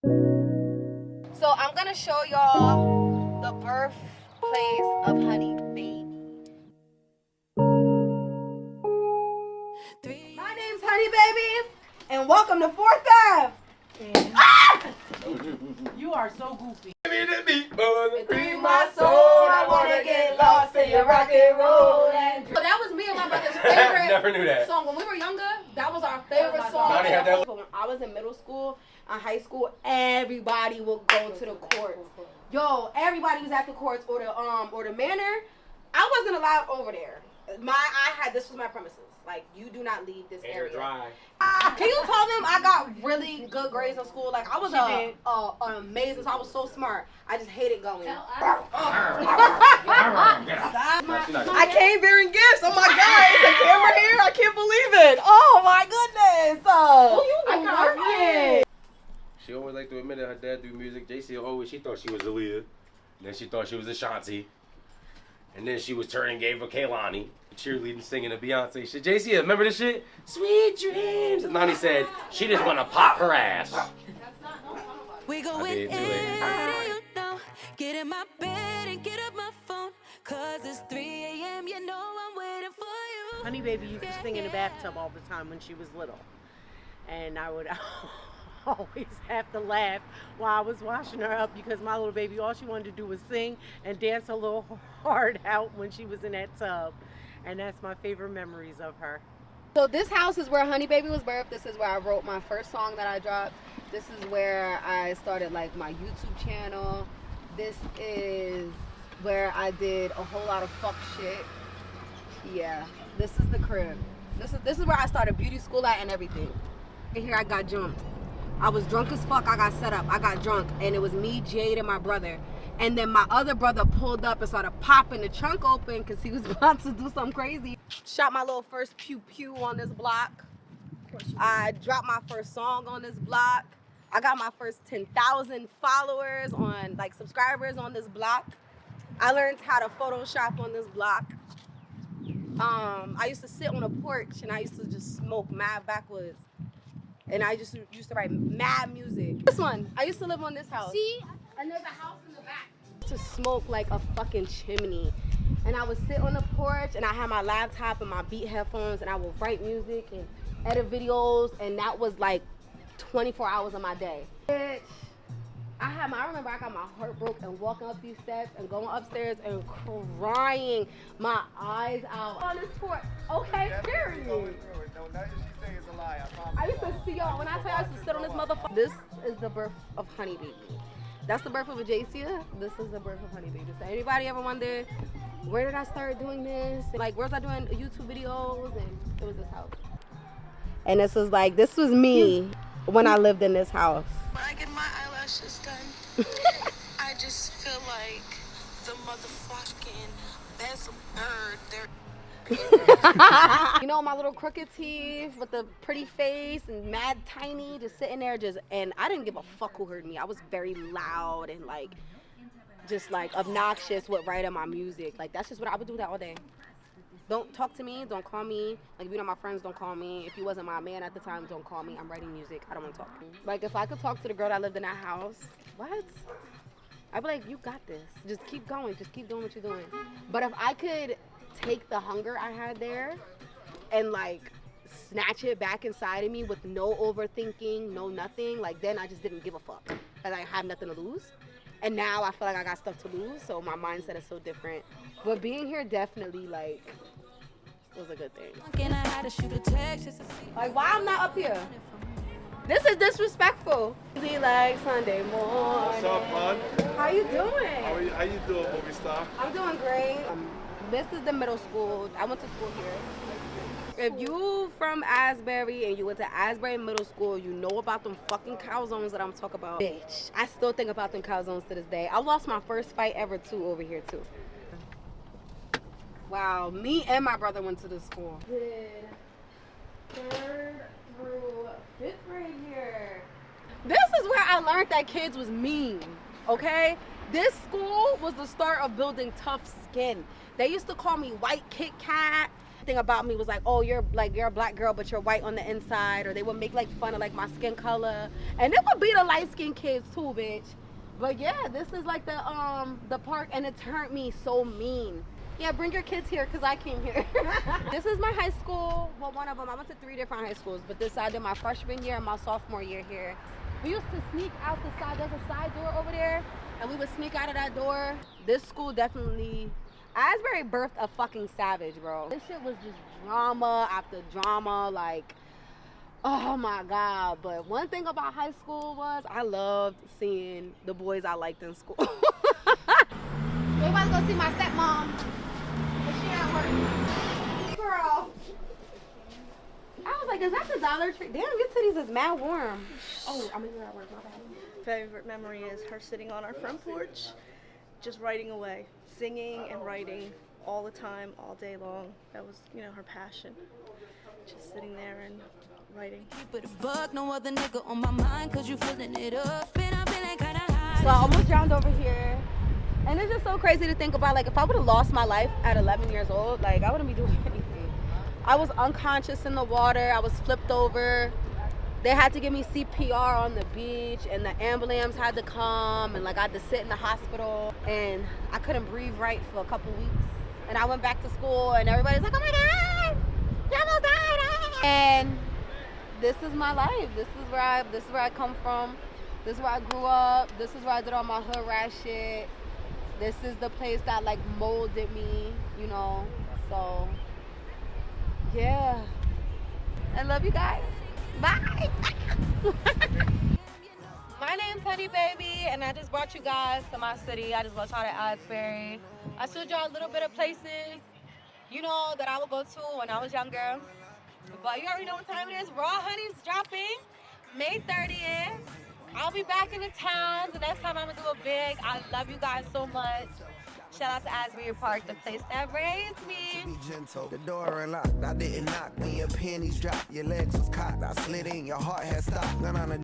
So I'm gonna show y'all the birthplace of Honey Baby. My name's Honey Baby, and welcome to 4th Ave. You are so goofy. Free my soul, I wanna get lost in your rock and roll. So that was me and my brother's favorite Never knew that. song. When we were younger, that was our favorite song. Donnie had that. When I was in middle school, in high school, everybody would go to the courts. Yo, everybody was at the courts or the manor. I wasn't allowed over there. This was my premises. Like, you do not leave this area. Dry. Can you tell them I got really good grades in school? Like, I was amazing, so I was so smart. I just hated going. I came bearing gifts. Oh my God, it's a camera here. I can't believe it. Oh my goodness. I got it. She always liked to admit that her dad do music. JC always, she thought she was Aaliyah. Then she thought she was Ashanti. And then she was turning gay for Kaylani. Cheerleading, singing to Beyonce shit. JC, remember this shit? Sweet dreams. And Nani said, she just want to pop her ass. We go in, you know. Get in my bed and get up my phone. Cause it's 3 a.m. You know I'm waiting for you. Honey Baby used to sing in the bathtub all the time when she was little. And I would always have to laugh while I was washing her up because my little baby, all she wanted to do was sing and dance a little hard out when she was in that tub. And that's my favorite memories of her. So this house is where Honey Baby was birthed. This is where I wrote my first song that I dropped. This is where I started like my YouTube channel. This is where I did a whole lot of fuck shit. Yeah, this is the crib. This is where I started beauty school at and everything. And here I got jumped. I was drunk as fuck. I got set up. I got drunk, and it was me, Jade, and my brother. And then my other brother pulled up and started popping the trunk open because he was about to do something crazy. Shot my little first pew pew on this block. I dropped my first song on this block. I got my first 10,000 followers on, like, subscribers on this block. I learned how to Photoshop on this block. I used to sit on a porch and I used to just smoke mad backwoods. And I just used to write mad music. This one, I used to live on this house. See? And there's a house in the back. To smoke like a fucking chimney. And I would sit on the porch and I had my laptop and my Beat headphones and I would write music and edit videos, and that was like 24 hours of my day. Bitch, I remember I got my heart broke and walking up these steps and going upstairs and crying my eyes out on this porch. Okay, period. I used to see y'all, when I tell you I used to sit on this motherfucker. This is the birth of Honey Baby. That's the birth of Ajacia. This is the birth of Honey Baby. So anybody ever wondered, where did I start doing this? Like, where's I doing YouTube videos? And it was this house. And this was me when I lived in this house. When I get my eyelashes done, I just feel like the motherfucking best bird there. You know, my little crooked teeth with the pretty face and mad tiny, just sitting there and I didn't give a fuck who heard me. I was very loud and like just like obnoxious with writing my music. Like, that's just what I would do that all day. Don't talk to me, don't call me. Like, if you're not my friends, don't call me. If you wasn't my man at the time, don't call me. I'm writing music. I don't want to talk. Like, if I could talk to the girl that lived in that house, what? I'd be like, you got this. Just keep going. Just keep doing what you're doing. But if I could take the hunger I had there and like snatch it back inside of me with no overthinking, no nothing, like, then I just didn't give a fuck. And I had nothing to lose. And now I feel like I got stuff to lose, so my mindset is so different. But being here definitely, like, was a good thing. Like, why I'm not up here? This is disrespectful. Easy like Sunday morning. What's up, man? How you doing? How you doing, movie star? I'm doing great. This is the middle school. I went to school here. If you from Asbury and you went to Asbury Middle School, you know about them fucking calzones that I'm talking about. Bitch, I still think about them calzones to this day. I lost my first fight ever too over here too. Wow, me and my brother went to this school. Did 3rd through 5th grade here. This is where I learned that kids was mean, okay? This school was the start of building tough skin. They used to call me White Kit Kat. everything about me was like, oh, you're a black girl, but you're white on the inside, or they would make like fun of like my skin color, and it would be the light skinned kids too, bitch. But yeah, this is like the park, and it turned me so mean. Yeah, bring your kids here because I came here. This is my high school. Well, one of them. I went to 3 different high schools, but this I did my freshman year and my sophomore year here. We used to sneak out the side. There's a side door over there, and we would sneak out of that door. This school definitely, Asbury birthed a fucking savage, bro. This shit was just drama after drama, like, oh my God. But one thing about high school was I loved seeing the boys I liked in school. We about to go see my stepmom. But she at work. Girl. I was like, is that the Dollar Tree? Damn, your titties is mad warm. Oh, I'm at work, my bad. Favorite memory is her sitting on our front porch, just writing away, singing and writing all the time, all day long. That was, you know, her passion. Just sitting there and writing. But a buck, no other nigga on my mind, cause you feeling it up, and I'm feeling kinda high. So I almost drowned over here. And it's just so crazy to think about, like, if I would have lost my life at 11 years old, like, I wouldn't be doing anything. I was unconscious in the water. I was flipped over. They had to give me CPR on the beach, and the ambulance had to come, and like I had to sit in the hospital, and I couldn't breathe right for a couple weeks. And I went back to school, and everybody's like, oh my God, you almost died. And this is my life. This is where I come from. This is where I grew up. This is where I did all my hood rat shit. This is the place that like molded me, you know. So yeah, I love you guys. Bye. My name's Honey Baby, and I just brought you guys to my city. I just brought y'all to Asbury. I showed y'all a little bit of places, you know, that I would go to when I was younger. But you already know what time it is. Raw Honey's dropping May 30th. I'll be back in the town. The next time I'm gonna do a big. I love you guys so much. Shout out to Asbury Park, the place that raised me. Be gentle, the door unlocked. I didn't knock when your panties dropped. Your legs was cocked. I slid in, your heart had stopped. None on the